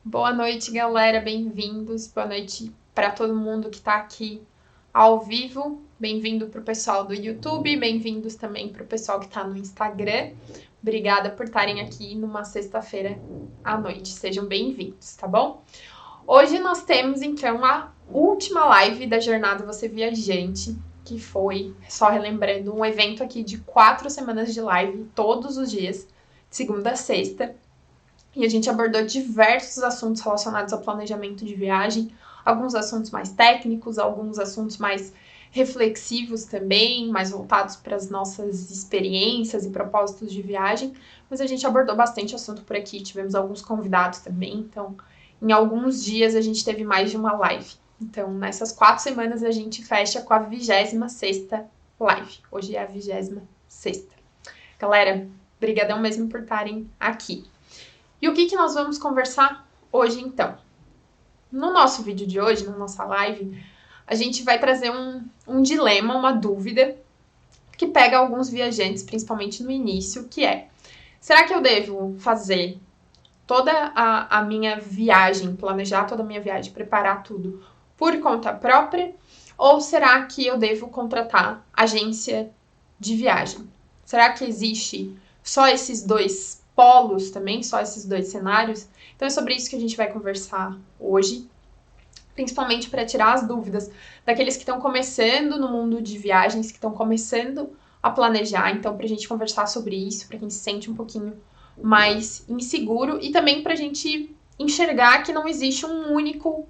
Boa noite, galera, bem-vindos. Boa noite para todo mundo que está aqui ao vivo. Bem-vindo para o pessoal do YouTube, bem-vindos também para o pessoal que está no Instagram. Obrigada por estarem aqui numa sexta-feira à noite. Sejam bem-vindos, tá bom? Hoje nós temos, então, a última live da Jornada Você Viajante, que foi, só relembrando, um evento aqui de 4 semanas de live, todos os dias, de segunda a sexta. E a gente abordou diversos assuntos relacionados ao planejamento de viagem, alguns assuntos mais técnicos, alguns assuntos mais reflexivos também, mais voltados para as nossas experiências e propósitos de viagem, mas a gente abordou bastante assunto por aqui, tivemos alguns convidados também, então em alguns dias a gente teve mais de uma live. Então nessas 4 semanas a gente fecha com a 26ª live, hoje é a 26ª. Galera, brigadão mesmo por estarem aqui. E o que nós vamos conversar hoje, então? No nosso vídeo de hoje, na nossa live, a gente vai trazer um dilema, uma dúvida, que pega alguns viajantes, principalmente no início, que é: será que eu devo fazer toda a minha viagem, planejar toda a minha viagem, preparar tudo por conta própria? Ou será que eu devo contratar agência de viagem? Será que existe só esses dois polos também, só esses dois cenários? Então é sobre isso que a gente vai conversar hoje, principalmente para tirar as dúvidas daqueles que estão começando no mundo de viagens, que estão começando a planejar. Então, para a gente conversar sobre isso, para quem se sente um pouquinho mais inseguro, e também para a gente enxergar que não existe um único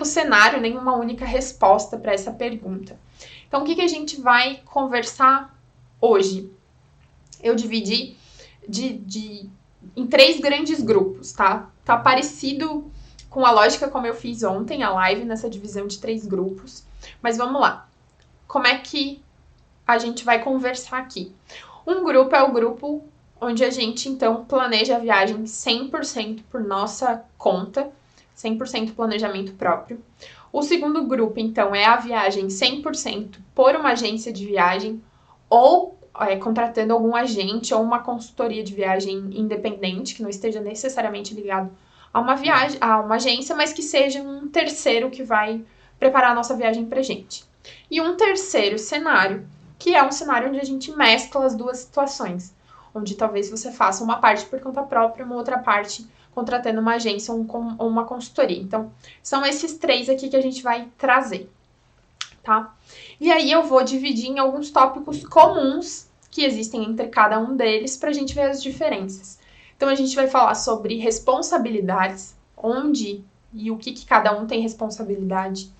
cenário, nem uma única resposta para essa pergunta. Então, o que a gente vai conversar hoje? Eu dividi em 3 grandes grupos, tá? Tá parecido com a lógica como eu fiz ontem, a live, nessa divisão de 3 grupos. Mas vamos lá. Como é que a gente vai conversar aqui? Um grupo é o grupo onde a gente, então, planeja a viagem 100% por nossa conta, 100% planejamento próprio. O segundo grupo, então, é a viagem 100% por uma agência de viagem ou contratando algum agente ou uma consultoria de viagem independente, que não esteja necessariamente ligado a uma agência, mas que seja um terceiro que vai preparar a nossa viagem pra gente. E um terceiro cenário, que é um cenário onde a gente mescla as duas situações, onde talvez você faça uma parte por conta própria, uma outra parte contratando uma agência ou uma consultoria. Então, são esses 3 aqui que a gente vai trazer, tá? E aí eu vou dividir em alguns tópicos comuns que existem entre cada um deles para a gente ver as diferenças. Então a gente vai falar sobre responsabilidades, onde e o que cada um tem responsabilidade.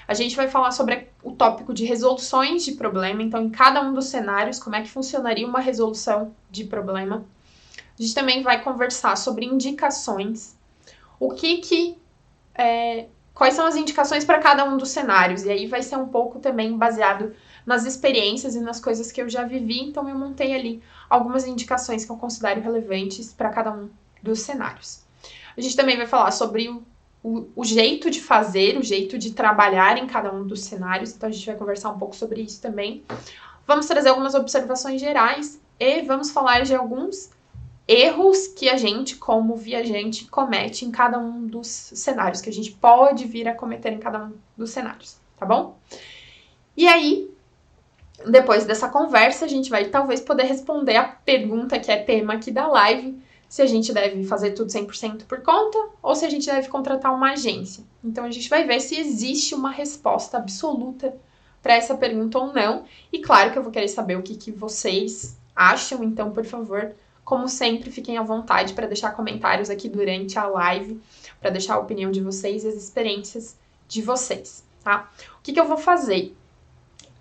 A gente vai falar sobre o tópico de resoluções de problema, então em cada um dos cenários, como é que funcionaria uma resolução de problema. A gente também vai conversar sobre indicações, quais são as indicações para cada um dos cenários, e aí vai ser um pouco também baseado nas experiências e nas coisas que eu já vivi, então eu montei ali algumas indicações que eu considero relevantes para cada um dos cenários. A gente também vai falar sobre o jeito de fazer, o jeito de trabalhar em cada um dos cenários, então a gente vai conversar um pouco sobre isso também. Vamos trazer algumas observações gerais e vamos falar de alguns erros que a gente, como viajante, comete em cada um dos cenários, que a gente pode vir a cometer em cada um dos cenários, tá bom? E aí, depois dessa conversa, a gente vai talvez poder responder a pergunta que é tema aqui da live, se a gente deve fazer tudo 100% por conta ou se a gente deve contratar uma agência. Então a gente vai ver se existe uma resposta absoluta para essa pergunta ou não. E claro que eu vou querer saber o que vocês acham, então, por favor, como sempre, fiquem à vontade para deixar comentários aqui durante a live, para deixar a opinião de vocês e as experiências de vocês, tá? O que eu vou fazer?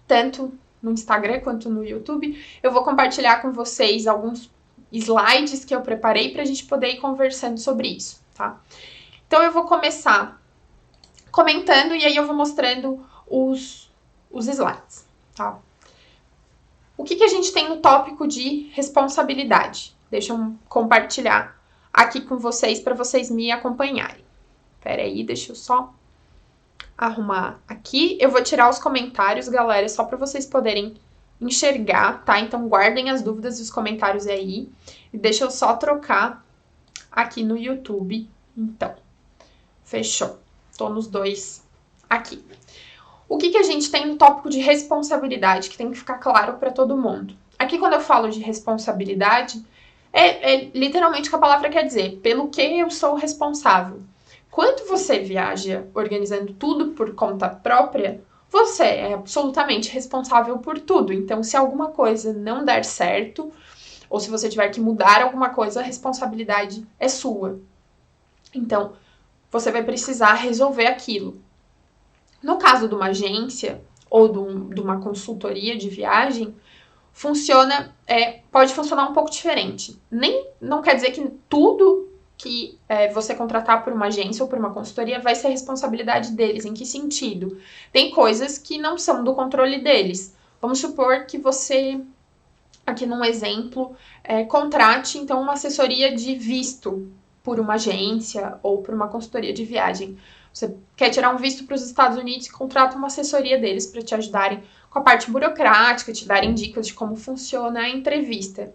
Tanto no Instagram quanto no YouTube, eu vou compartilhar com vocês alguns slides que eu preparei para a gente poder ir conversando sobre isso, tá? Então eu vou começar comentando e aí eu vou mostrando os slides, tá? O que a gente tem no tópico de responsabilidade? Deixa eu compartilhar aqui com vocês para vocês me acompanharem. Pera aí, deixa eu só arrumar aqui. Eu vou tirar os comentários, galera, só para vocês poderem enxergar, tá? Então guardem as dúvidas e os comentários aí. E deixa eu só trocar aqui no YouTube Então, fechou. Tô nos dois aqui. O que a gente tem no tópico de responsabilidade, que tem que ficar claro para todo mundo? Aqui, quando eu falo de responsabilidade, é literalmente o que a palavra quer dizer, pelo que eu sou responsável. Quando você viaja organizando tudo por conta própria, você é absolutamente responsável por tudo. Então, se alguma coisa não der certo, ou se você tiver que mudar alguma coisa, a responsabilidade é sua. Então, você vai precisar resolver aquilo. No caso de uma agência ou de uma consultoria de viagem, pode funcionar um pouco diferente. Não quer dizer que tudo que você contratar por uma agência ou por uma consultoria vai ser responsabilidade deles. Em que sentido? Tem coisas que não são do controle deles. Vamos supor que você, aqui num exemplo, contrate então uma assessoria de visto por uma agência ou por uma consultoria de viagem. Você quer tirar um visto para os Estados Unidos e contrata uma assessoria deles para te ajudarem com a parte burocrática, te darem dicas de como funciona a entrevista.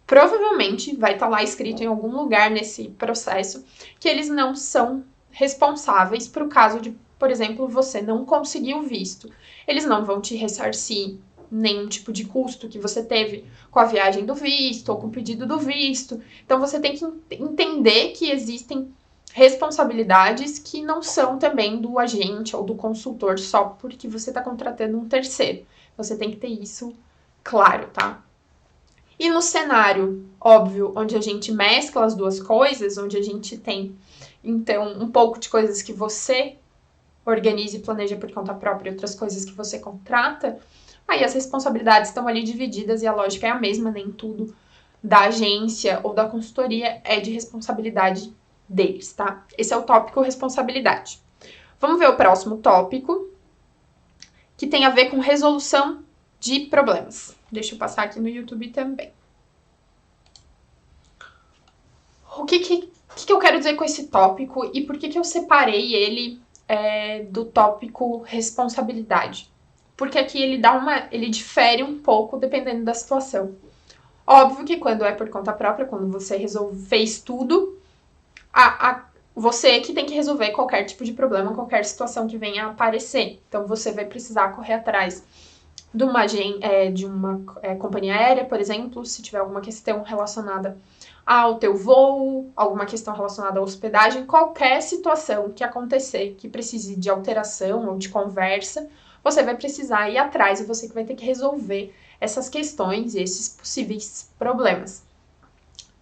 Provavelmente vai estar lá escrito em algum lugar nesse processo que eles não são responsáveis para o caso de, por exemplo, você não conseguir o visto. Eles não vão te ressarcir nenhum tipo de custo que você teve com a viagem do visto ou com o pedido do visto. Então, você tem que entender que existem responsabilidades que não são também do agente ou do consultor só porque você está contratando um terceiro. Você tem que ter isso claro, tá? E no cenário, óbvio, onde a gente mescla as duas coisas, onde a gente tem, então, um pouco de coisas que você organiza e planeja por conta própria e outras coisas que você contrata, aí as responsabilidades estão ali divididas e a lógica é a mesma, nem tudo da agência ou da consultoria é de responsabilidade deles, tá? Esse é o tópico responsabilidade. Vamos ver o próximo tópico, que tem a ver com resolução de problemas. Deixa eu passar aqui no YouTube também. O que eu quero dizer com esse tópico e por que eu separei ele do tópico responsabilidade? Porque aqui ele difere um pouco dependendo da situação. Óbvio que quando é por conta própria, quando você fez tudo, você que tem que resolver qualquer tipo de problema, qualquer situação que venha a aparecer. Então, você vai precisar correr atrás de uma companhia aérea, por exemplo, se tiver alguma questão relacionada ao teu voo, alguma questão relacionada à hospedagem, qualquer situação que acontecer que precise de alteração ou de conversa, você vai precisar ir atrás e você que vai ter que resolver essas questões e esses possíveis problemas.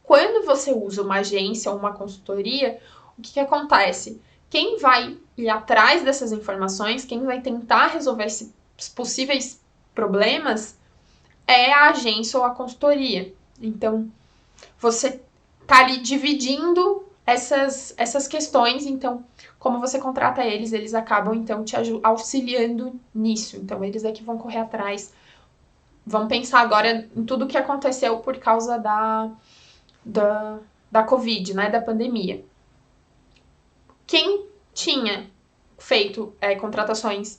Quando você usa uma agência ou uma consultoria, o que acontece? Quem vai ir atrás dessas informações, quem vai tentar resolver esses possíveis problemas é a agência ou a consultoria. Então, você tá ali dividindo essas questões, então, como você contrata eles acabam, então, te auxiliando nisso. Então, eles é que vão correr atrás. Vamos pensar agora em tudo que aconteceu por causa da Covid, né, da pandemia. Quem tinha feito contratações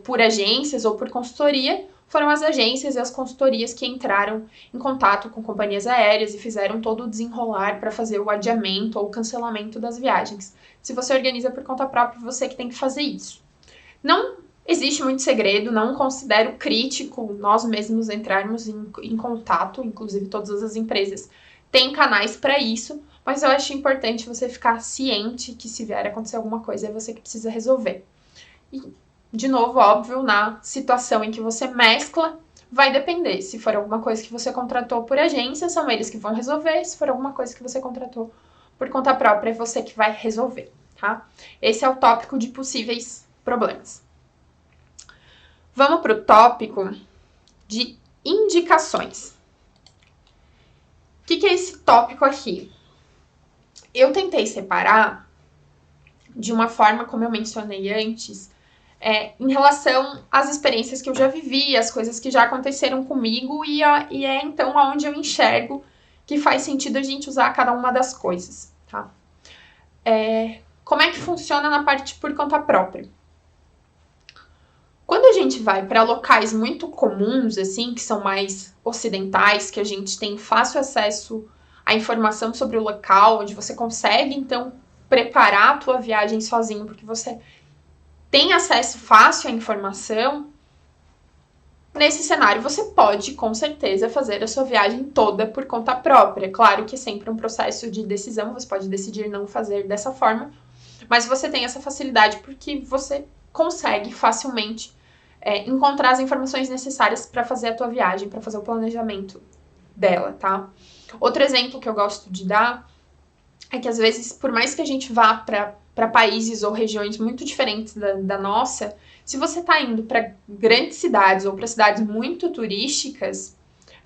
por agências ou por consultoria foram as agências e as consultorias que entraram em contato com companhias aéreas e fizeram todo o desenrolar para fazer o adiamento ou o cancelamento das viagens. Se você organiza por conta própria, você que tem que fazer isso. Não existe muito segredo, não considero crítico nós mesmos entrarmos em contato, inclusive todas as empresas têm canais para isso, mas eu acho importante você ficar ciente que se vier a acontecer alguma coisa, é você que precisa resolver. E, de novo, óbvio, na situação em que você mescla, vai depender. Se for alguma coisa que você contratou por agência, são eles que vão resolver. Se for alguma coisa que você contratou por conta própria, é você que vai resolver, tá? Esse é o tópico de possíveis problemas. Vamos para o tópico de indicações. O que é esse tópico aqui? Eu tentei separar de uma forma, como eu mencionei antes, em relação às experiências que eu já vivi, as coisas que já aconteceram comigo, e é então onde eu enxergo que faz sentido a gente usar cada uma das coisas, tá? Como é que funciona na parte por conta própria? Quando a gente vai para locais muito comuns, assim, que são mais ocidentais, que a gente tem fácil acesso a informação sobre o local, onde você consegue, então, preparar a tua viagem sozinho, porque você tem acesso fácil à informação, nesse cenário você pode, com certeza, fazer a sua viagem toda por conta própria. Claro que é sempre um processo de decisão, você pode decidir não fazer dessa forma, mas você tem essa facilidade porque você consegue facilmente encontrar as informações necessárias para fazer a tua viagem, para fazer o planejamento dela, tá? Outro exemplo que eu gosto de dar é que, às vezes, por mais que a gente vá para países ou regiões muito diferentes da nossa, se você está indo para grandes cidades ou para cidades muito turísticas,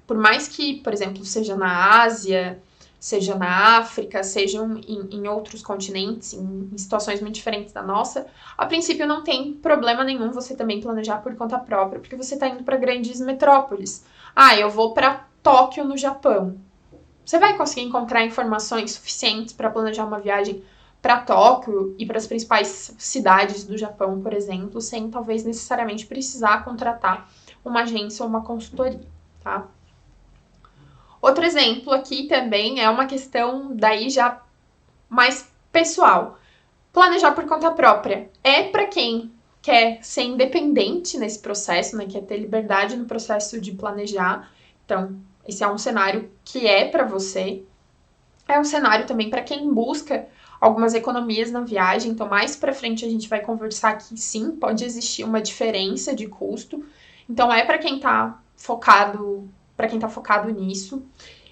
por mais que, por exemplo, seja na Ásia, seja na África, sejam em outros continentes, em situações muito diferentes da nossa, a princípio não tem problema nenhum você também planejar por conta própria, porque você está indo para grandes metrópoles. Ah, eu vou para Tóquio, no Japão. Você vai conseguir encontrar informações suficientes para planejar uma viagem para Tóquio e para as principais cidades do Japão, por exemplo, sem talvez necessariamente precisar contratar uma agência ou uma consultoria, tá? Outro exemplo aqui também é uma questão daí já mais pessoal. Planejar por conta própria é para quem quer ser independente nesse processo, né? Quer ter liberdade no processo de planejar. Então, esse é um cenário que é para você. É um cenário também para quem busca algumas economias na viagem. Então, mais para frente a gente vai conversar que sim, pode existir uma diferença de custo. Então, é para quem está focado nisso.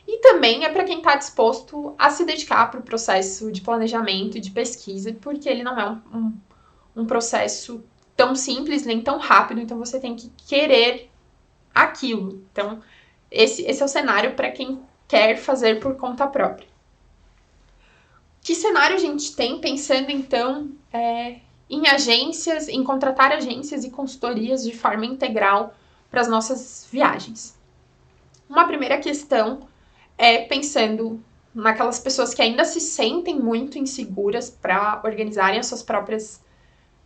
E também é para quem está disposto a se dedicar para o processo de planejamento e de pesquisa, porque ele não é um processo tão simples nem tão rápido, então você tem que querer aquilo. Então, esse é o cenário para quem quer fazer por conta própria. Que cenário a gente tem pensando, então, em agências, em contratar agências e consultorias de forma integral para as nossas viagens? Uma primeira questão é pensando naquelas pessoas que ainda se sentem muito inseguras para organizarem as suas próprias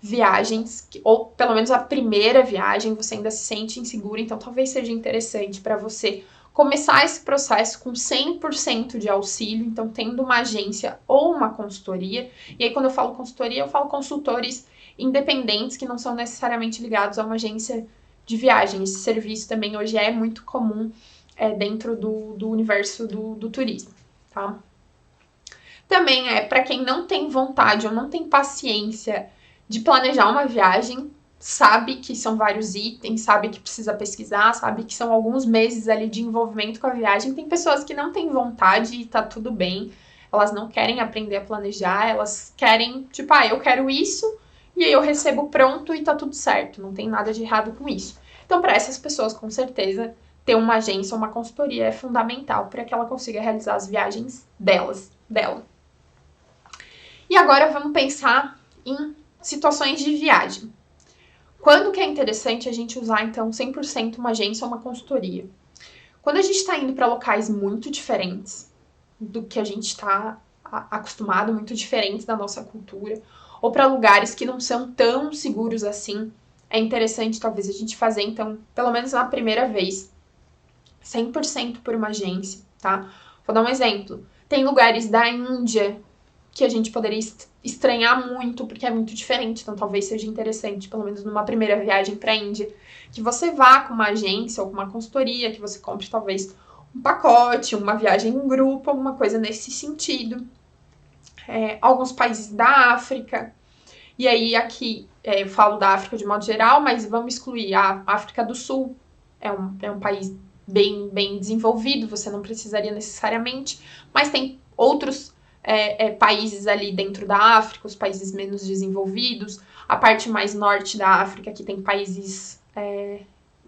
viagens, ou pelo menos a primeira viagem você ainda se sente insegura, então talvez seja interessante para você começar esse processo com 100% de auxílio, então tendo uma agência ou uma consultoria. E aí, quando eu falo consultoria, eu falo consultores independentes que não são necessariamente ligados a uma agência de viagem. Esse serviço também hoje é muito comum dentro do universo do turismo, tá? Também para quem não tem vontade ou não tem paciência de planejar uma viagem, sabe que são vários itens, sabe que precisa pesquisar, sabe que são alguns meses ali de envolvimento com a viagem. Tem pessoas que não têm vontade e tá tudo bem, elas não querem aprender a planejar, elas querem, tipo, eu quero isso e aí eu recebo pronto e tá tudo certo, não tem nada de errado com isso. Então, para essas pessoas, com certeza, ter uma agência ou uma consultoria é fundamental para que ela consiga realizar as viagens dela. E agora vamos pensar em situações de viagem. Quando que é interessante a gente usar, então, 100% uma agência ou uma consultoria? Quando a gente está indo para locais muito diferentes do que a gente está acostumado, muito diferentes da nossa cultura, ou para lugares que não são tão seguros assim, é interessante talvez a gente fazer, então, pelo menos na primeira vez, 100% por uma agência, tá? Vou dar um exemplo. Tem lugares da Índia que a gente poderia estranhar muito, porque é muito diferente, então talvez seja interessante, pelo menos numa primeira viagem para a Índia, que você vá com uma agência ou com uma consultoria, que você compre talvez um pacote, uma viagem em grupo, alguma coisa nesse sentido. Alguns países da África, e aí aqui eu falo da África de modo geral, mas vamos excluir a África do Sul, é um país bem desenvolvido, você não precisaria necessariamente, mas tem outros países ali dentro da África, os países menos desenvolvidos, a parte mais norte da África, que tem países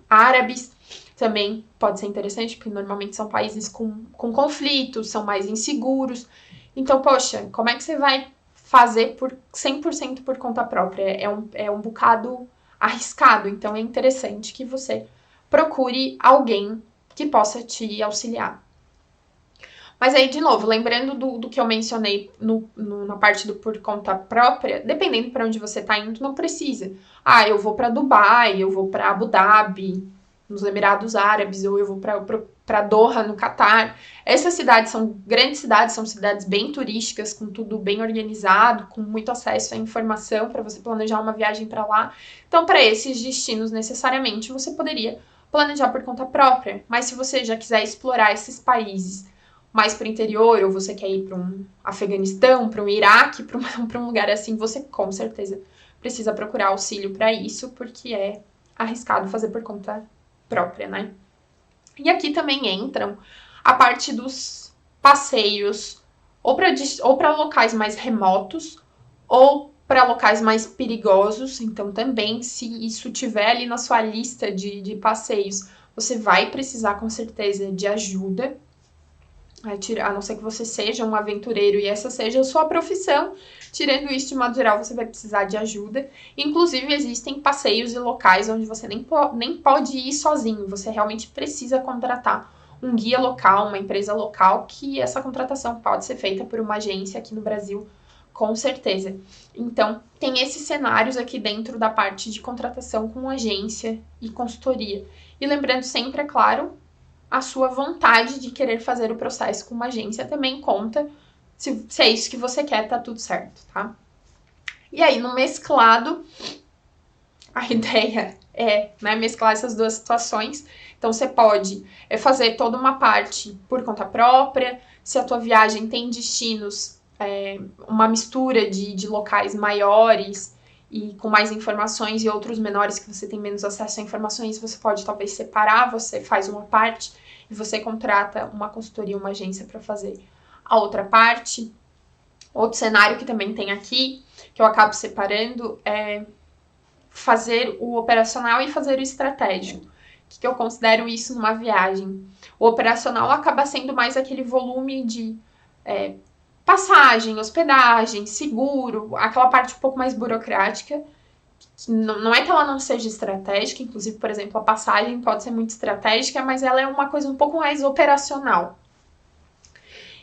árabes, também pode ser interessante, porque normalmente são países com conflitos, são mais inseguros. Então, poxa, como é que você vai fazer por 100% por conta própria? É um bocado arriscado, então é interessante que você procure alguém que possa te auxiliar. Mas aí, de novo, lembrando do que eu mencionei na parte do por conta própria, dependendo para onde você está indo, não precisa. Eu vou para Dubai, eu vou para Abu Dhabi, nos Emirados Árabes, ou eu vou para para Doha, no Catar. Essas cidades são grandes cidades, são cidades bem turísticas, com tudo bem organizado, com muito acesso à informação para você planejar uma viagem para lá. Então, para esses destinos, necessariamente, você poderia planejar por conta própria. Mas se você já quiser explorar esses países mais para o interior, ou você quer ir para um Afeganistão, para um Iraque, para um lugar assim, você com certeza precisa procurar auxílio para isso, porque é arriscado fazer por conta própria, né? E aqui também entram a parte dos passeios, ou para locais mais remotos, ou para locais mais perigosos. Então, também, se isso tiver ali na sua lista de passeios, você vai precisar, com certeza, de ajuda. A não ser que você seja um aventureiro e essa seja a sua profissão. Tirando isso, de modo geral, você vai precisar de ajuda. Inclusive, existem passeios e locais onde você nem pode ir sozinho. Você realmente precisa contratar um guia local, uma empresa local, que essa contratação pode ser feita por uma agência aqui no Brasil, com certeza. Então, tem esses cenários aqui dentro da parte de contratação com agência e consultoria. E lembrando sempre, é claro, a sua vontade de querer fazer o processo com uma agência também conta. Se é isso que você quer, tá tudo certo, tá? E aí, no mesclado, a ideia é, né, mesclar essas duas situações. Então, você pode fazer toda uma parte por conta própria. Se a tua viagem tem destinos, uma mistura de locais maiores e com mais informações e outros menores que você tem menos acesso a informações, você pode talvez separar, você faz uma parte e você contrata uma consultoria, uma agência para fazer a outra parte. Outro cenário que também tem aqui, que eu acabo separando, é fazer o operacional e fazer o estratégico. O que eu considero isso numa viagem? O operacional acaba sendo mais aquele volume de passagem, hospedagem, seguro, aquela parte um pouco mais burocrática. Não é que ela não seja estratégica, inclusive, por exemplo, a passagem pode ser muito estratégica, mas ela é uma coisa um pouco mais operacional.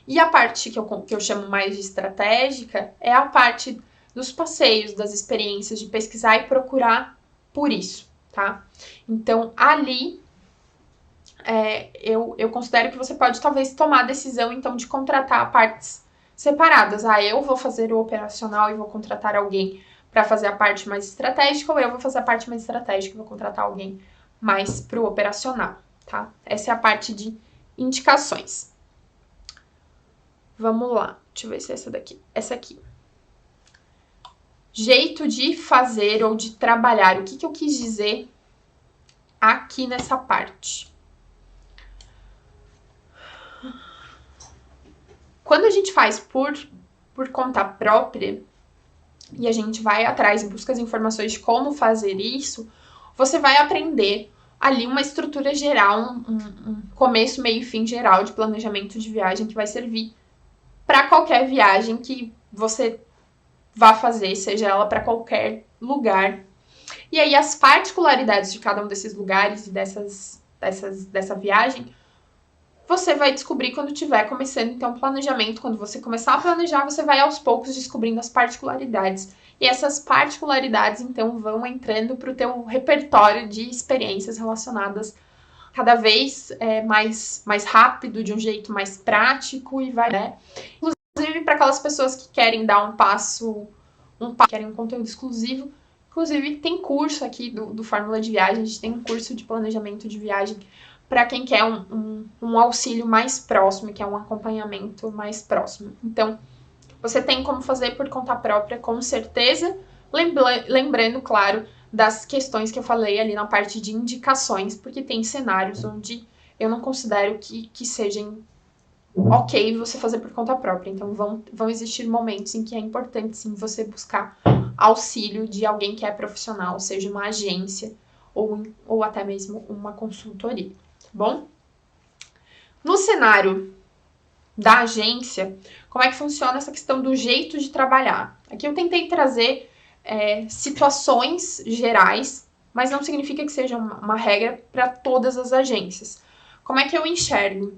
E a parte que eu chamo mais de estratégica é a parte dos passeios, das experiências, de pesquisar e procurar por isso, tá? Então, ali, eu considero que você pode talvez tomar a decisão, então, de contratar partes separadas. Eu vou fazer o operacional e vou contratar alguém para fazer a parte mais estratégica, ou eu vou fazer a parte mais estratégica e vou contratar alguém mais para o operacional, tá? Essa é a parte de indicações. Vamos lá, deixa eu ver se é essa daqui. Essa aqui. Jeito de fazer ou de trabalhar. O que eu quis dizer aqui nessa parte? Quando a gente faz por conta própria e a gente vai atrás e busca as informações de como fazer isso, você vai aprender ali uma estrutura geral, um começo, meio e fim geral de planejamento de viagem que vai servir para qualquer viagem que você vá fazer, seja ela para qualquer lugar. E aí as particularidades de cada um desses lugares e dessa viagem, você vai descobrir quando estiver começando, então, o planejamento. Quando você começar a planejar, você vai aos poucos descobrindo as particularidades. E essas particularidades, então, vão entrando para o teu repertório de experiências relacionadas cada vez mais rápido, de um jeito mais prático e vai, né? Inclusive, para aquelas pessoas que querem dar um passo, querem um conteúdo exclusivo. Inclusive, tem curso aqui do Fórmula de Viagem, a gente tem um curso de planejamento de viagem para quem quer um auxílio mais próximo, que é um acompanhamento mais próximo. Então, você tem como fazer por conta própria, com certeza, lembrando, claro, das questões que eu falei ali na parte de indicações, porque tem cenários onde eu não considero que sejam ok você fazer por conta própria. Então, vão existir momentos em que é importante, sim, você buscar auxílio de alguém que é profissional, seja uma agência ou até mesmo uma consultoria, tá bom? No cenário da agência, como é que funciona essa questão do jeito de trabalhar? Aqui eu tentei trazer situações gerais, mas não significa que seja uma regra para todas as agências. Como é que eu enxergo?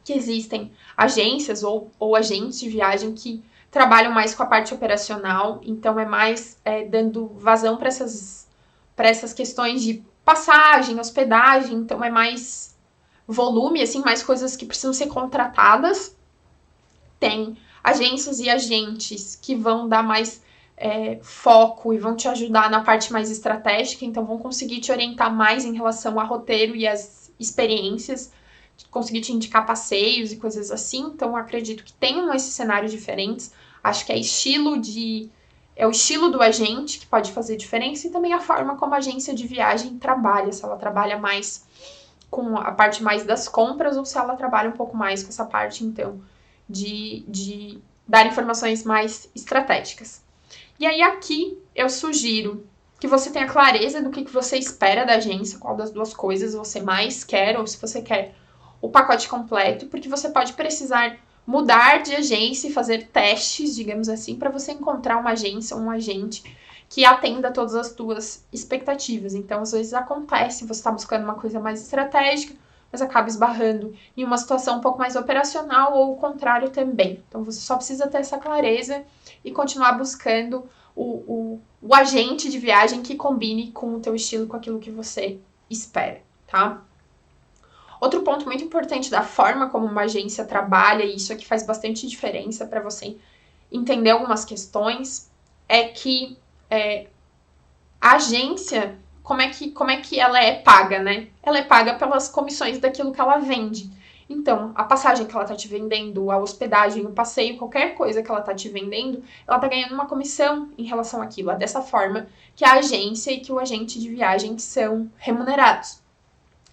Que existem agências ou agentes de viagem que trabalham mais com a parte operacional, então é mais dando vazão para essas questões de passagem, hospedagem, então é mais volume, assim, mais coisas que precisam ser contratadas. Tem agências e agentes que vão dar mais foco e vão te ajudar na parte mais estratégica, então vão conseguir te orientar mais em relação a roteiro e as experiências, conseguir te indicar passeios e coisas assim. Então acredito que tenham esses cenários diferentes. Acho que é o estilo do agente que pode fazer diferença, e também a forma como a agência de viagem trabalha, se ela trabalha mais com a parte mais das compras ou se ela trabalha um pouco mais com essa parte, então, de dar informações mais estratégicas. E aí aqui eu sugiro que você tenha clareza do que você espera da agência, qual das duas coisas você mais quer, ou se você quer o pacote completo, porque você pode precisar mudar de agência e fazer testes, digamos assim, para você encontrar uma agência ou um agente que atenda todas as tuas expectativas. Então, às vezes acontece, você está buscando uma coisa mais estratégica, mas acaba esbarrando em uma situação um pouco mais operacional, ou o contrário também. Então, você só precisa ter essa clareza e continuar buscando o agente de viagem que combine com o teu estilo, com aquilo que você espera, tá? Outro ponto muito importante da forma como uma agência trabalha, e isso aqui faz bastante diferença para você entender algumas questões, é que a agência, como é que ela é paga, né? Ela é paga pelas comissões daquilo que ela vende. Então, a passagem que ela tá te vendendo, a hospedagem, o passeio, qualquer coisa que ela tá te vendendo, ela tá ganhando uma comissão em relação àquilo. É dessa forma que a agência e que o agente de viagem são remunerados.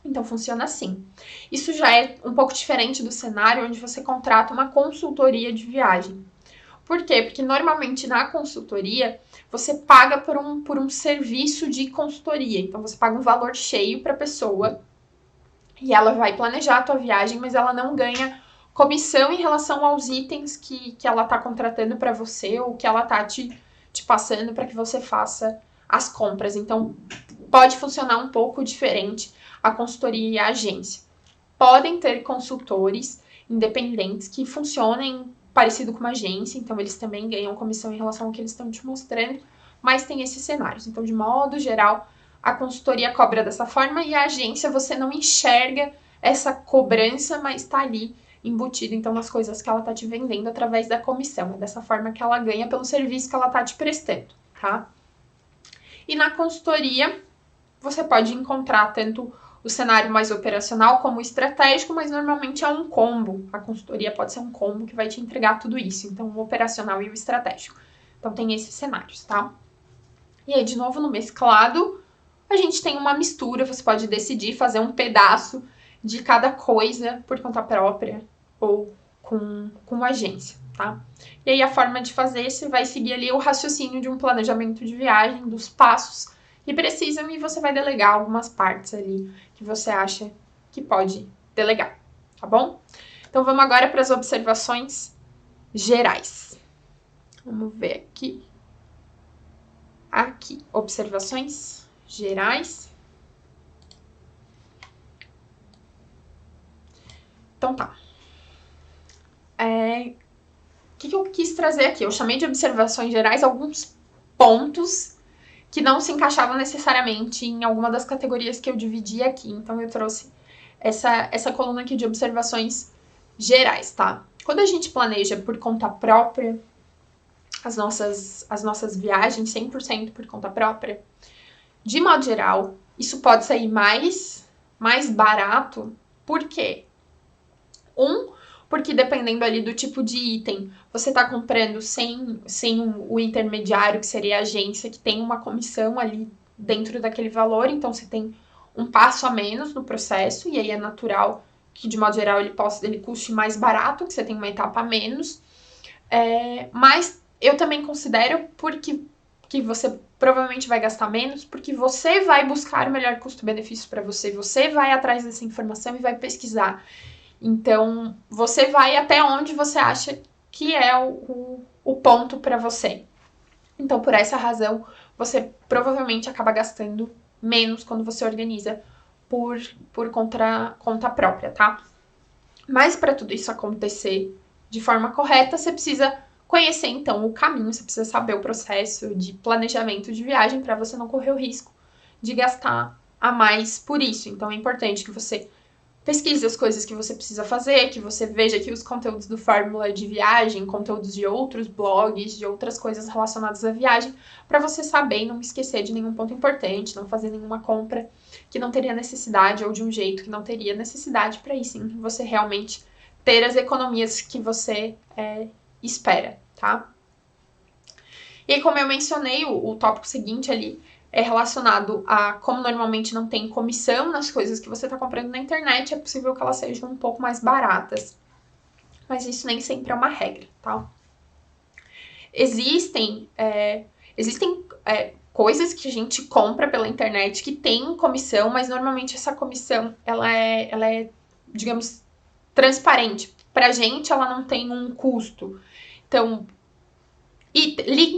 Então, funciona assim. Isso já é um pouco diferente do cenário onde você contrata uma consultoria de viagem. Por quê? Porque normalmente na consultoria você paga por um serviço de consultoria. Então você paga um valor cheio para a pessoa e ela vai planejar a tua viagem, mas ela não ganha comissão em relação aos itens que ela está contratando para você, ou que ela está te passando para que você faça as compras. Então pode funcionar um pouco diferente a consultoria e a agência. Podem ter consultores independentes que funcionem parecido com uma agência, então eles também ganham comissão em relação ao que eles estão te mostrando, mas tem esses cenários. Então, de modo geral, a consultoria cobra dessa forma, e a agência você não enxerga essa cobrança, mas está ali embutido, então, nas coisas que ela está te vendendo através da comissão. É dessa forma que ela ganha pelo serviço que ela está te prestando, tá? E na consultoria, você pode encontrar tanto o cenário mais operacional como estratégico, mas normalmente é um combo. A consultoria pode ser um combo que vai te entregar tudo isso. Então, o operacional e o estratégico. Então, tem esses cenários, tá? E aí, de novo, no mesclado, a gente tem uma mistura. Você pode decidir fazer um pedaço de cada coisa por conta própria ou com agência, tá? E aí, a forma de fazer, você vai seguir ali o raciocínio de um planejamento de viagem, dos passos que precisam, e você vai delegar algumas partes ali que você acha que pode delegar, tá bom? Então vamos agora para as observações gerais. Vamos ver aqui. Aqui, observações gerais. Então tá. O que eu quis trazer aqui? Eu chamei de observações gerais alguns pontos que não se encaixavam necessariamente em alguma das categorias que eu dividi aqui. Então, eu trouxe essa coluna aqui de observações gerais, tá? Quando a gente planeja por conta própria, as nossas viagens 100% por conta própria, de modo geral, isso pode sair mais barato. Por quê? Porque dependendo ali do tipo de item, você está comprando sem o intermediário, que seria a agência, que tem uma comissão ali dentro daquele valor, então você tem um passo a menos no processo, e aí é natural que, de modo geral, ele custe mais barato, que você tem uma etapa a menos. Mas eu também considero que você provavelmente vai gastar menos, porque você vai buscar o melhor custo-benefício para você vai atrás dessa informação e vai pesquisar. Então, você vai até onde você acha que é o ponto para você. Então, por essa razão, você provavelmente acaba gastando menos quando você organiza por conta própria, tá? Mas para tudo isso acontecer de forma correta, você precisa conhecer, então, o caminho, você precisa saber o processo de planejamento de viagem para você não correr o risco de gastar a mais por isso. Então, é importante que você pesquise as coisas que você precisa fazer, que você veja aqui os conteúdos do Fórmula de Viagem, conteúdos de outros blogs, de outras coisas relacionadas à viagem, para você saber e não esquecer de nenhum ponto importante, não fazer nenhuma compra que não teria necessidade ou de um jeito que não teria necessidade, para aí sim você realmente ter as economias que você espera, tá? E aí, como eu mencionei, o tópico seguinte ali é relacionado a como normalmente não tem comissão nas coisas que você está comprando na internet, é possível que elas sejam um pouco mais baratas. Mas isso nem sempre é uma regra, tá? Existem coisas que a gente compra pela internet que tem comissão, mas normalmente essa comissão, ela é, digamos, transparente. Pra gente, ela não tem um custo. Então, e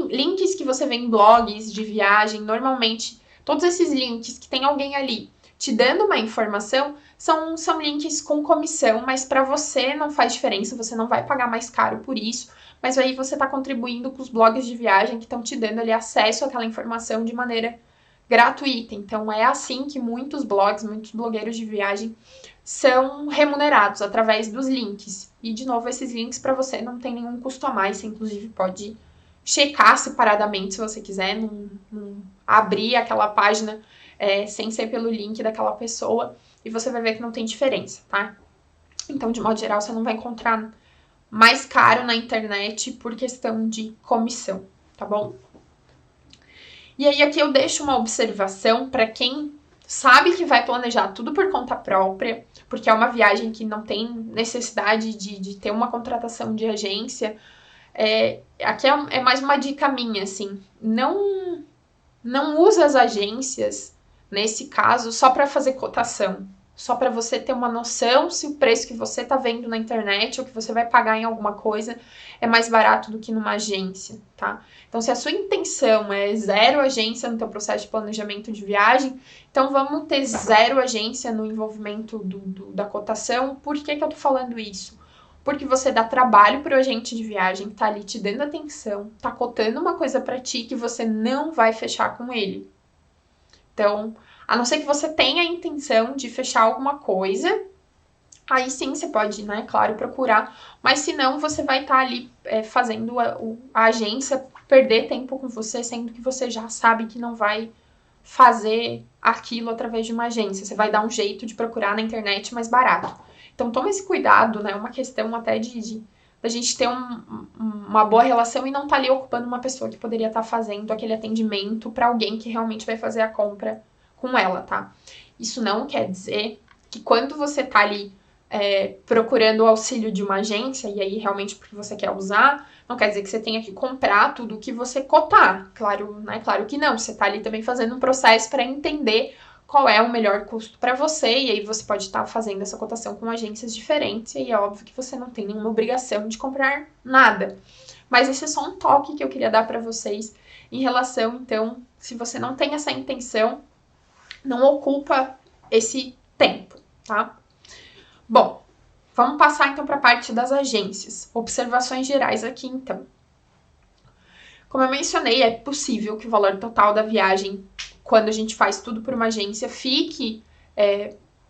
links que você vê em blogs de viagem, normalmente, todos esses links que tem alguém ali te dando uma informação, são links com comissão, mas para você não faz diferença, você não vai pagar mais caro por isso, mas aí você está contribuindo com os blogs de viagem que estão te dando ali acesso àquela informação de maneira gratuita. Então, é assim que muitos blogs, muitos blogueiros de viagem são remunerados, através dos links. E, de novo, esses links para você não tem nenhum custo a mais, você inclusive pode checar separadamente se você quiser, não abrir aquela página sem ser pelo link daquela pessoa, e você vai ver que não tem diferença, tá? Então, de modo geral, você não vai encontrar mais caro na internet por questão de comissão, tá bom? E aí aqui eu deixo uma observação para quem sabe que vai planejar tudo por conta própria, porque é uma viagem que não tem necessidade de ter uma contratação de agência. Aqui é mais uma dica minha, assim, não usa as agências, nesse caso, só para fazer cotação, só para você ter uma noção se o preço que você está vendo na internet ou que você vai pagar em alguma coisa é mais barato do que numa agência, tá? Então, se a sua intenção é zero agência no teu processo de planejamento de viagem, então vamos ter zero agência no envolvimento da cotação. Por que eu tô falando isso? Porque você dá trabalho pro agente de viagem, tá ali te dando atenção, tá cotando uma coisa para ti que você não vai fechar com ele. Então, a não ser que você tenha a intenção de fechar alguma coisa, aí sim você pode, né, claro, procurar, mas se não, você vai estar ali fazendo a agência perder tempo com você, sendo que você já sabe que não vai fazer aquilo através de uma agência. Você vai dar um jeito de procurar na internet mais barato. Então, toma esse cuidado, né? É uma questão até da gente ter uma boa relação e não estar ali ocupando uma pessoa que poderia estar fazendo aquele atendimento para alguém que realmente vai fazer a compra com ela, tá? Isso não quer dizer que quando você tá ali procurando o auxílio de uma agência, e aí realmente porque você quer usar, não quer dizer que você tenha que comprar tudo que você cotar. Claro, né? Claro que não. Você tá ali também fazendo um processo para entender qual é o melhor custo para você, e aí você pode estar fazendo essa cotação com agências diferentes, e aí é óbvio que você não tem nenhuma obrigação de comprar nada. Mas esse é só um toque que eu queria dar para vocês em relação, então, se você não tem essa intenção, não ocupa esse tempo, tá? Bom, vamos passar então para a parte das agências. Observações gerais aqui, então. Como eu mencionei, é possível que o valor total da viagem, quando a gente faz tudo por uma agência, fique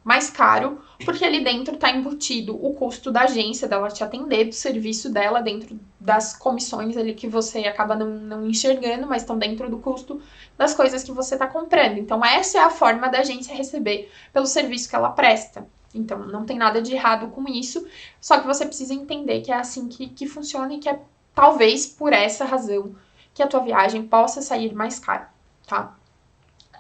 mais caro, porque ali dentro está embutido o custo da agência, dela te atender, do serviço dela, dentro das comissões ali que você acaba não enxergando, mas estão dentro do custo das coisas que você está comprando. Então, essa é a forma da agência receber pelo serviço que ela presta. Então, não tem nada de errado com isso, só que você precisa entender que é assim que funciona e que é talvez por essa razão que a tua viagem possa sair mais cara, tá?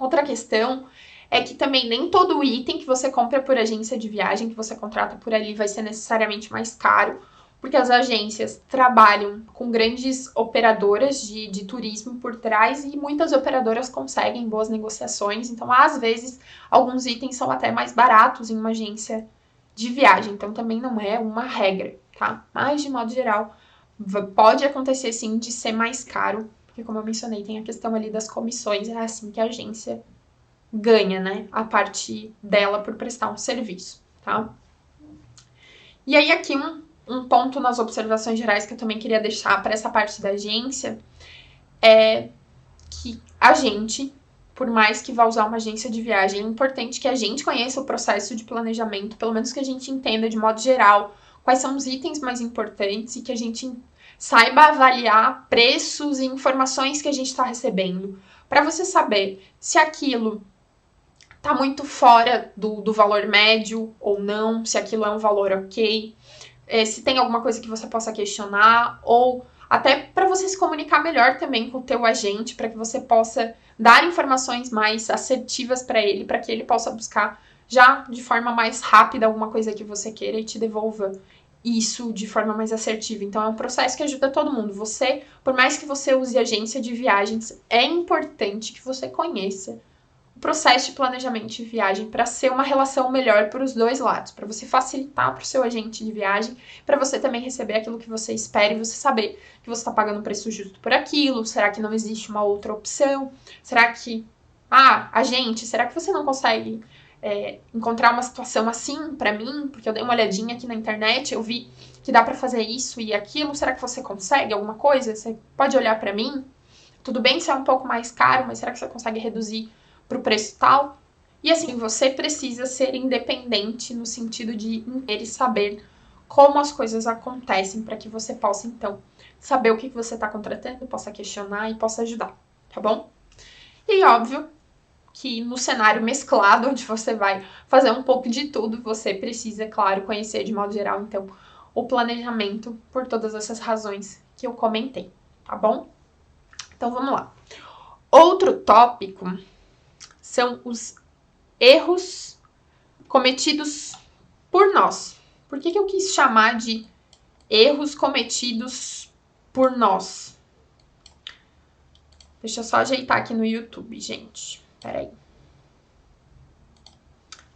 Outra questão é que também nem todo item que você compra por agência de viagem, que você contrata por ali, vai ser necessariamente mais caro, porque as agências trabalham com grandes operadoras de turismo por trás e muitas operadoras conseguem boas negociações, então às vezes alguns itens são até mais baratos em uma agência de viagem, então também não é uma regra, tá? Mas de modo geral, pode acontecer sim de ser mais caro, porque como eu mencionei, tem a questão ali das comissões, é assim que a agência ganha, né, a parte dela por prestar um serviço, tá? E aí aqui um ponto nas observações gerais que eu também queria deixar para essa parte da agência é que a gente por mais que vá usar uma agência de viagem, é importante que a gente conheça o processo de planejamento, pelo menos que a gente entenda de modo geral quais são os itens mais importantes e que a gente saiba avaliar preços e informações que a gente está recebendo, para você saber se aquilo está muito fora do valor médio ou não, se aquilo é um valor ok, se tem alguma coisa que você possa questionar, ou até para você se comunicar melhor também com o teu agente, para que você possa dar informações mais assertivas para ele, para que ele possa buscar já de forma mais rápida alguma coisa que você queira e te devolva isso de forma mais assertiva. Então é um processo que ajuda todo mundo. Você, por mais que você use agência de viagens, é importante que você conheça o processo de planejamento de viagem para ser uma relação melhor para os dois lados, para você facilitar para o seu agente de viagem, para você também receber aquilo que você espera e você saber que você está pagando um preço justo por aquilo. Será que não existe uma outra opção? Será que, agente, será que você não consegue encontrar uma situação assim para mim? Porque eu dei uma olhadinha aqui na internet, eu vi que dá para fazer isso e aquilo. Será que você consegue alguma coisa? Você pode olhar para mim? Tudo bem se é um pouco mais caro, mas será que você consegue reduzir para o preço tal? E assim, você precisa ser independente no sentido de entender e saber como as coisas acontecem para que você possa, então, saber o que você está contratando, possa questionar e possa ajudar, tá bom? E óbvio que no cenário mesclado, onde você vai fazer um pouco de tudo, você precisa, claro, conhecer de modo geral, então, o planejamento por todas essas razões que eu comentei, tá bom? Então, vamos lá. Outro tópico são os erros cometidos por nós. Por que eu quis chamar de erros cometidos por nós? Deixa eu só ajeitar aqui no YouTube, gente. Peraí.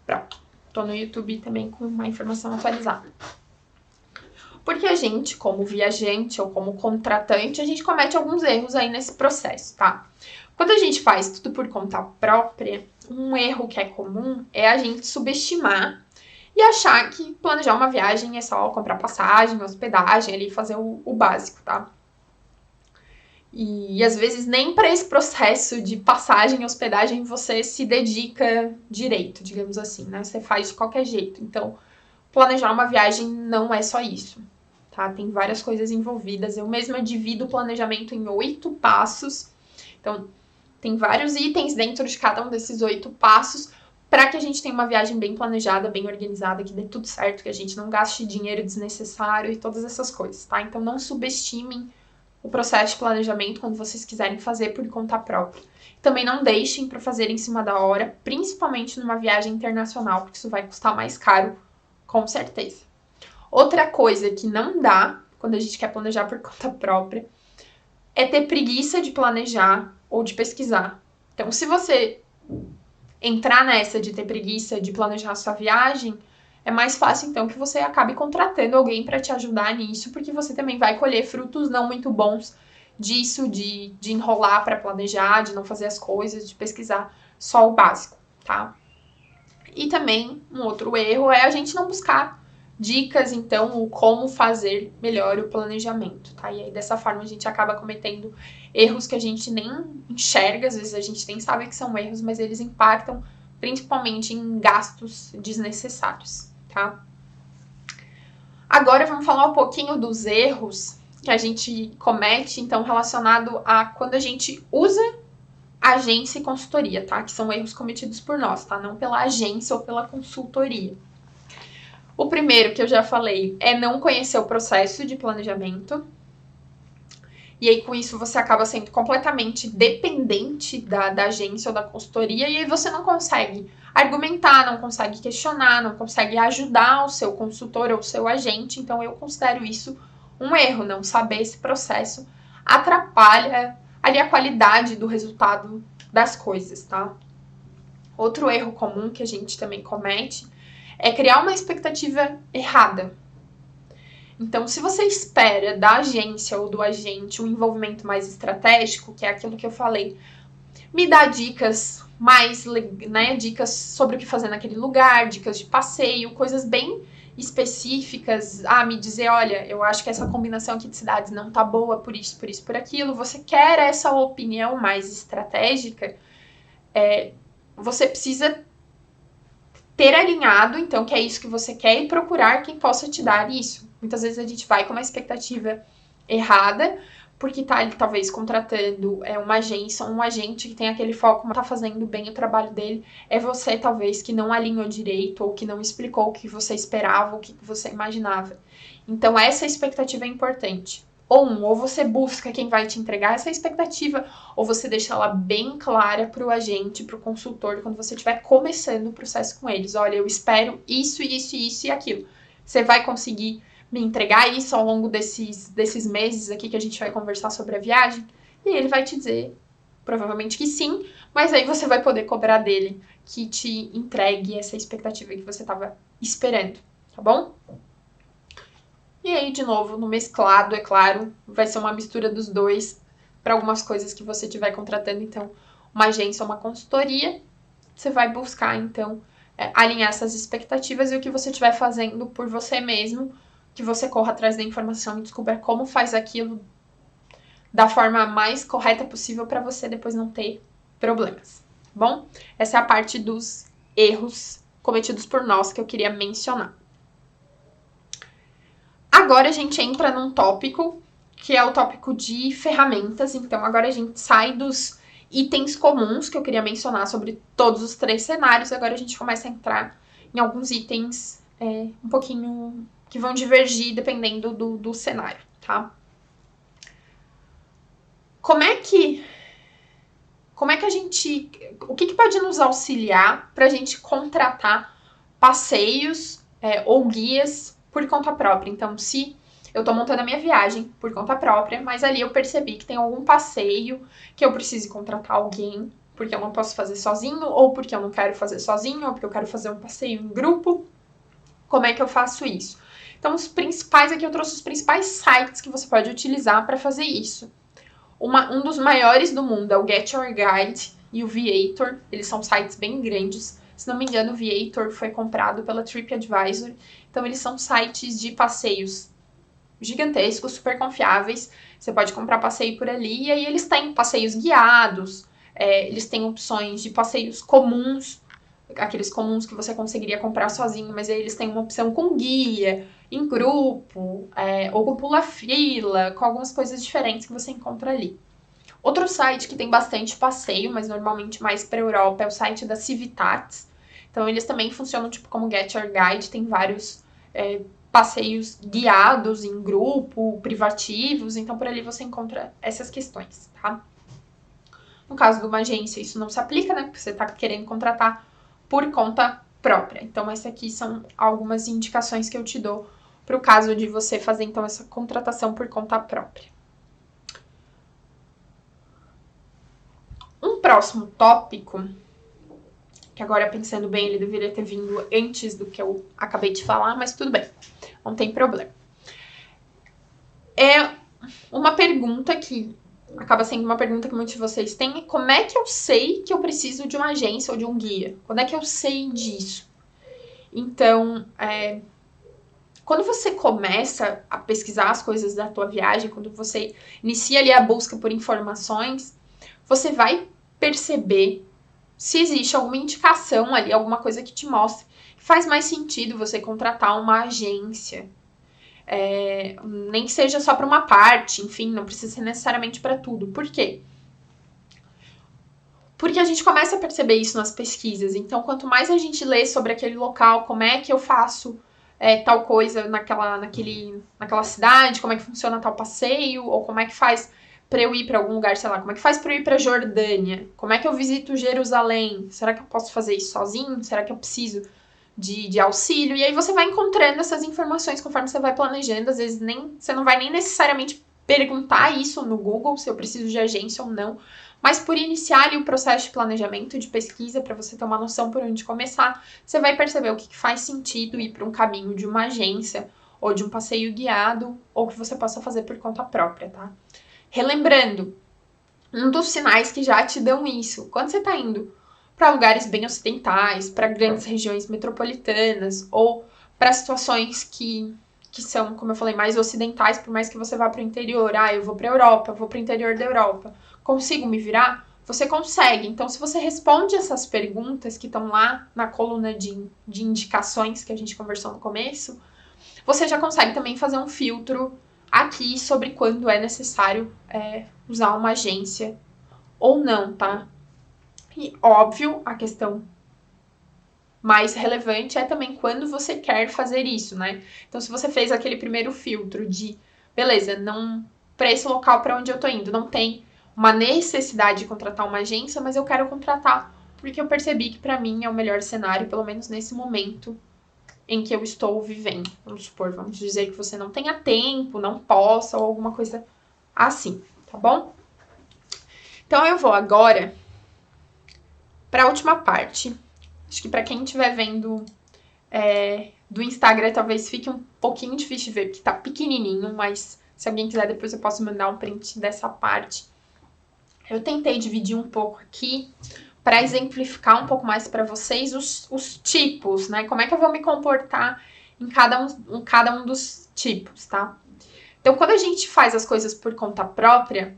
Pronto. Tô no YouTube também com uma informação atualizada. Porque a gente, como viajante ou como contratante, a gente comete alguns erros aí nesse processo, tá? Quando a gente faz tudo por conta própria, um erro que é comum é a gente subestimar e achar que planejar uma viagem é só comprar passagem, hospedagem, ali fazer o básico, tá? E às vezes nem para esse processo de passagem e hospedagem você se dedica direito, digamos assim, né? Você faz de qualquer jeito. Então, planejar uma viagem não é só isso, tá? Tem várias coisas envolvidas. Eu mesma divido o planejamento em 8 passos. Então, tem vários itens dentro de cada um desses 8 passos para que a gente tenha uma viagem bem planejada, bem organizada, que dê tudo certo, que a gente não gaste dinheiro desnecessário e todas essas coisas, tá? Então, não subestimem o processo de planejamento quando vocês quiserem fazer por conta própria. Também não deixem para fazer em cima da hora, principalmente numa viagem internacional, porque isso vai custar mais caro, com certeza. Outra coisa que não dá quando a gente quer planejar por conta própria é ter preguiça de planejar ou de pesquisar. Então, se você entrar nessa de ter preguiça de planejar a sua viagem, é mais fácil, então, que você acabe contratando alguém para te ajudar nisso, porque você também vai colher frutos não muito bons disso, de enrolar para planejar, de não fazer as coisas, de pesquisar só o básico, tá? E também, um outro erro é a gente não buscar dicas, então, o como fazer melhor o planejamento, tá? E aí, dessa forma, a gente acaba cometendo erros que a gente nem enxerga, às vezes a gente nem sabe que são erros, mas eles impactam principalmente em gastos desnecessários, tá? Agora vamos falar um pouquinho dos erros que a gente comete, então, relacionado a quando a gente usa agência e consultoria, tá? Que são erros cometidos por nós, tá? Não pela agência ou pela consultoria. O primeiro que eu já falei é não conhecer o processo de planejamento. E aí, com isso, você acaba sendo completamente dependente da agência ou da consultoria, e aí você não consegue argumentar, não consegue questionar, não consegue ajudar o seu consultor ou o seu agente. Então, eu considero isso um erro. Não saber esse processo atrapalha ali a qualidade do resultado das coisas, tá? Outro erro comum que a gente também comete é criar uma expectativa errada. Então, se você espera da agência ou do agente um envolvimento mais estratégico, que é aquilo que eu falei, me dá dicas mais, né, dicas sobre o que fazer naquele lugar, dicas de passeio, coisas bem específicas, me dizer, olha, eu acho que essa combinação aqui de cidades não tá boa por isso, por aquilo. Você quer essa opinião mais estratégica, você precisa ter alinhado, então, que é isso que você quer e procurar quem possa te dar isso. Muitas vezes a gente vai com uma expectativa errada, porque tá ali talvez contratando uma agência, um agente que tem aquele foco, mas tá fazendo bem o trabalho dele. É você, talvez, que não alinhou direito, ou que não explicou o que você esperava, o que você imaginava. Então, essa expectativa é importante. Ou você busca quem vai te entregar essa expectativa, ou você deixa ela bem clara para o agente, para o consultor, quando você estiver começando o processo com eles. Olha, eu espero isso, isso, isso e aquilo. Você vai conseguir me entregar isso ao longo desses meses aqui que a gente vai conversar sobre a viagem? E ele vai te dizer, provavelmente que sim, mas aí você vai poder cobrar dele que te entregue essa expectativa que você estava esperando, tá bom? E aí, de novo, no mesclado, é claro, vai ser uma mistura dos dois para algumas coisas que você estiver contratando. Então, uma agência ou uma consultoria, você vai buscar, então, alinhar essas expectativas e o que você estiver fazendo por você mesmo, que você corra atrás da informação e descubra como faz aquilo da forma mais correta possível para você depois não ter problemas, tá bom? Essa é a parte dos erros cometidos por nós que eu queria mencionar. Agora a gente entra num tópico que é o tópico de ferramentas. Então agora a gente sai dos itens comuns que eu queria mencionar sobre todos os 3 cenários. Agora a gente começa a entrar em alguns itens um pouquinho que vão divergir dependendo do cenário, tá? Como é que a gente... O que pode nos auxiliar para a gente contratar passeios ou guias por conta própria? Então, se eu tô montando a minha viagem por conta própria, mas ali eu percebi que tem algum passeio que eu preciso contratar alguém, porque eu não posso fazer sozinho, ou porque eu não quero fazer sozinho, ou porque eu quero fazer um passeio em grupo, como é que eu faço isso? Então, os principais, aqui eu trouxe os principais sites que você pode utilizar para fazer isso. Um dos maiores do mundo é o Get Your Guide e o Viator. Eles são sites bem grandes. Se não me engano, o Viator foi comprado pela TripAdvisor. Então, eles são sites de passeios gigantescos, super confiáveis. Você pode comprar passeio por ali. E aí, eles têm passeios guiados. Eles têm opções de passeios comuns. Aqueles comuns que você conseguiria comprar sozinho. Mas aí, eles têm uma opção com guia, em grupo, ou com pula-fila, com algumas coisas diferentes que você encontra ali. Outro site que tem bastante passeio, mas normalmente mais para a Europa, é o site da Civitats. Então, eles também funcionam tipo como Get Your Guide, tem vários passeios guiados em grupo, privativos, então por ali você encontra essas questões, tá? No caso de uma agência, isso não se aplica, né? Porque você está querendo contratar por conta própria. Então, essas aqui são algumas indicações que eu te dou para o caso de você fazer, então, essa contratação por conta própria. Um próximo tópico, que agora pensando bem, ele deveria ter vindo antes do que eu acabei de falar, mas tudo bem, não tem problema. É uma pergunta que acaba sendo uma pergunta que muitos de vocês têm, como é que eu sei que eu preciso de uma agência ou de um guia? Quando é que eu sei disso? Então, quando você começa a pesquisar as coisas da tua viagem, quando você inicia ali a busca por informações, você vai perceber se existe alguma indicação ali, alguma coisa que te mostre que faz mais sentido você contratar uma agência. Nem que seja só para uma parte, enfim, não precisa ser necessariamente para tudo. Por quê? Porque a gente começa a perceber isso nas pesquisas. Então, quanto mais a gente lê sobre aquele local, como é que eu faço tal coisa naquela cidade, como é que funciona tal passeio, ou como é que faz para eu ir para algum lugar, sei lá, como é que faz para eu ir para Jordânia? Como é que eu visito Jerusalém? Será que eu posso fazer isso sozinho? Será que eu preciso de auxílio? E aí você vai encontrando essas informações conforme você vai planejando. Às vezes você não vai nem necessariamente perguntar isso no Google, se eu preciso de agência ou não, mas por iniciar ali o processo de planejamento, de pesquisa, para você ter uma noção por onde começar, você vai perceber o que faz sentido ir para um caminho de uma agência, ou de um passeio guiado, ou que você possa fazer por conta própria, tá? Relembrando, um dos sinais que já te dão isso, quando você está indo para lugares bem ocidentais, para grandes regiões metropolitanas, ou para situações que são, como eu falei, mais ocidentais, por mais que você vá para o interior, eu vou para a Europa, eu vou para o interior da Europa, consigo me virar? você consegue. Então, se você responde essas perguntas que estão lá na coluna de indicações que a gente conversou no começo, você já consegue também fazer um filtro aqui sobre quando é necessário usar uma agência ou não, tá? E, óbvio, a questão mais relevante é também quando você quer fazer isso, né? Então, se você fez aquele primeiro filtro de, beleza, não, para esse local para onde eu tô indo, não tem uma necessidade de contratar uma agência, mas eu quero contratar porque eu percebi que para mim é o melhor cenário, pelo menos nesse momento em que eu estou vivendo. Vamos supor, vamos dizer que você não tenha tempo, não possa ou alguma coisa assim, tá bom? Então eu vou agora para a última parte. Acho que para quem estiver vendo do Instagram, talvez fique um pouquinho difícil de ver, porque tá pequenininho, mas se alguém quiser, depois eu posso mandar um print dessa parte. Eu tentei dividir um pouco aqui para exemplificar um pouco mais para vocês os tipos, né? Como é que eu vou me comportar em cada um dos tipos, tá? Então, quando a gente faz as coisas por conta própria,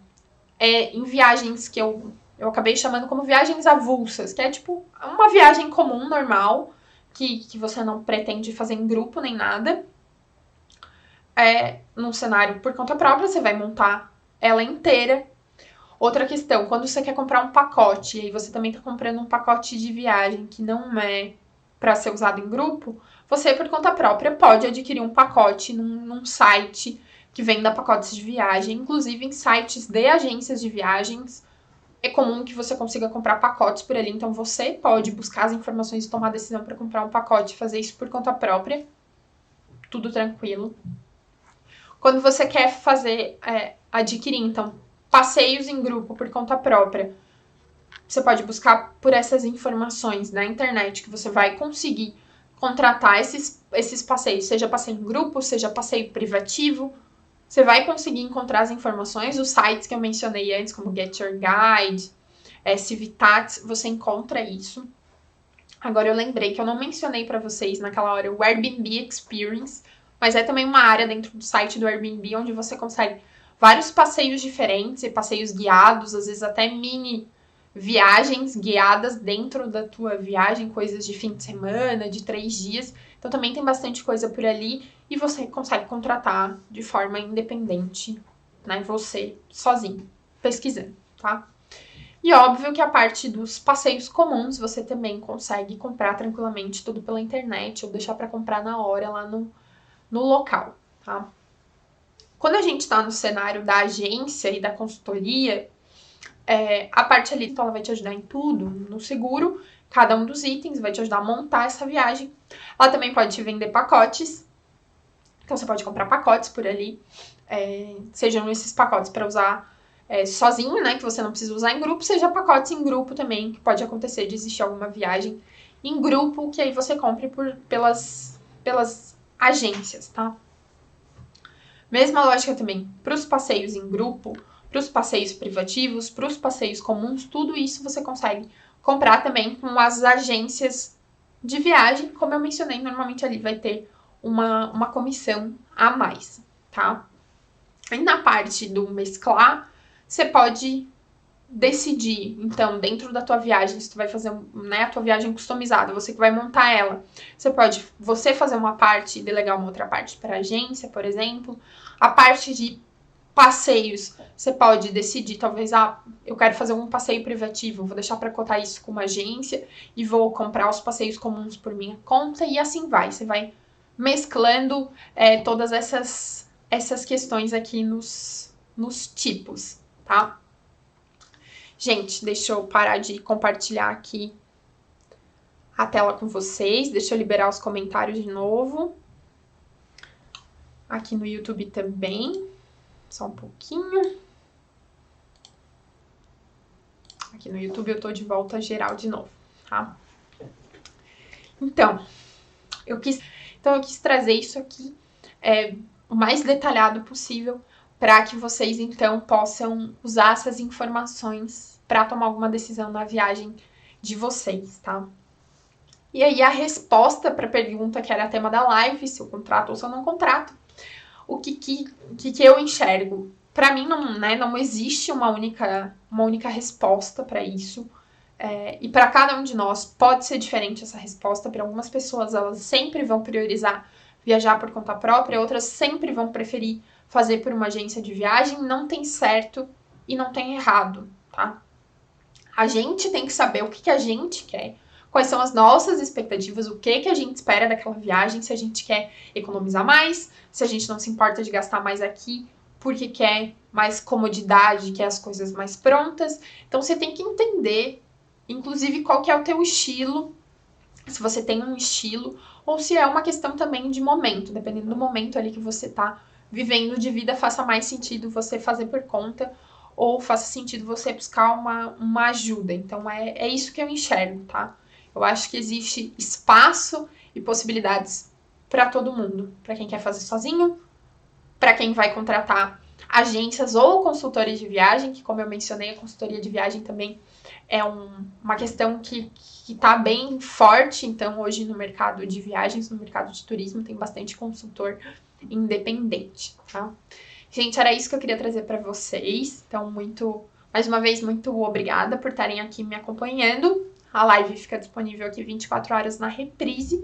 em viagens que eu acabei chamando como viagens avulsas, que é tipo uma viagem comum, normal, que você não pretende fazer em grupo nem nada. Num cenário por conta própria, você vai montar ela inteira. Outra questão, quando você quer comprar um pacote, e aí você também está comprando um pacote de viagem que não é para ser usado em grupo, você, por conta própria, pode adquirir um pacote num site que venda pacotes de viagem, inclusive em sites de agências de viagens. É comum que você consiga comprar pacotes por ali, então você pode buscar as informações e tomar a decisão para comprar um pacote, fazer isso por conta própria. Tudo tranquilo. Quando você quer adquirir, então, passeios em grupo por conta própria, você pode buscar por essas informações na internet que você vai conseguir contratar esses passeios, seja passeio em grupo, seja passeio privativo. Você vai conseguir encontrar as informações, os sites que eu mencionei antes, como Get Your Guide, Civitats, você encontra isso. Agora eu lembrei que eu não mencionei para vocês naquela hora o Airbnb Experience, mas é também uma área dentro do site do Airbnb onde você consegue vários passeios diferentes e passeios guiados, às vezes até mini viagens guiadas dentro da tua viagem, coisas de fim de semana, de 3 dias. Então também tem bastante coisa por ali e você consegue contratar de forma independente, né? Você sozinho, pesquisando, tá? E óbvio que a parte dos passeios comuns você também consegue comprar tranquilamente tudo pela internet ou deixar para comprar na hora lá no local, tá? Quando a gente está no cenário da agência e da consultoria, a parte ali, então, ela vai te ajudar em tudo, no seguro, cada um dos itens, vai te ajudar a montar essa viagem. Ela também pode te vender pacotes, então você pode comprar pacotes por ali, sejam esses pacotes para usar sozinho, né, que você não precisa usar em grupo, seja pacotes em grupo também, que pode acontecer de existir alguma viagem em grupo, que aí você compre pelas agências, tá? Mesma lógica também para os passeios em grupo, para os passeios privativos, para os passeios comuns, tudo isso você consegue comprar também com as agências de viagem. Como eu mencionei, normalmente ali vai ter uma comissão a mais, tá? E na parte do mesclar, você pode decidir, então, dentro da tua viagem, se tu vai fazer, né, a tua viagem customizada, você que vai montar ela, você pode fazer uma parte e delegar uma outra parte para a agência, por exemplo. A parte de passeios, você pode decidir, talvez, eu quero fazer um passeio privativo, vou deixar para cotar isso com uma agência e vou comprar os passeios comuns por minha conta, e assim vai. Você vai mesclando todas essas questões aqui nos tipos, tá? Gente, deixa eu parar de compartilhar aqui a tela com vocês. Deixa eu liberar os comentários de novo. Aqui no YouTube também. Só um pouquinho. Aqui no YouTube eu tô de volta geral de novo, tá? Então, eu quis trazer isso aqui o mais detalhado possível para que vocês, então, possam usar essas informações para tomar alguma decisão na viagem de vocês, tá? E aí, a resposta para a pergunta que era tema da live, se eu contrato ou se eu não contrato, o que eu enxergo? Para mim, não, né, não existe uma única resposta para isso. E para cada um de nós pode ser diferente essa resposta. Para algumas pessoas, elas sempre vão priorizar viajar por conta própria, outras sempre vão preferir fazer por uma agência de viagem. Não tem certo e não tem errado, tá? A gente tem que saber o que a gente quer, quais são as nossas expectativas, o que a gente espera daquela viagem, se a gente quer economizar mais, se a gente não se importa de gastar mais aqui, porque quer mais comodidade, quer as coisas mais prontas. Então você tem que entender, inclusive, qual que é o teu estilo, se você tem um estilo, ou se é uma questão também de momento, dependendo do momento ali que você tá vivendo de vida, faça mais sentido você fazer por conta, ou faça sentido você buscar uma ajuda. Então, é isso que eu enxergo, tá? Eu acho que existe espaço e possibilidades para todo mundo. Para quem quer fazer sozinho, para quem vai contratar agências ou consultores de viagem, que, como eu mencionei, a consultoria de viagem também é uma questão que está bem forte. Então, hoje no mercado de viagens, no mercado de turismo, tem bastante consultor independente, tá? Gente, era isso que eu queria trazer para vocês. Então, mais uma vez, muito obrigada por estarem aqui me acompanhando. A live fica disponível aqui 24 horas na reprise.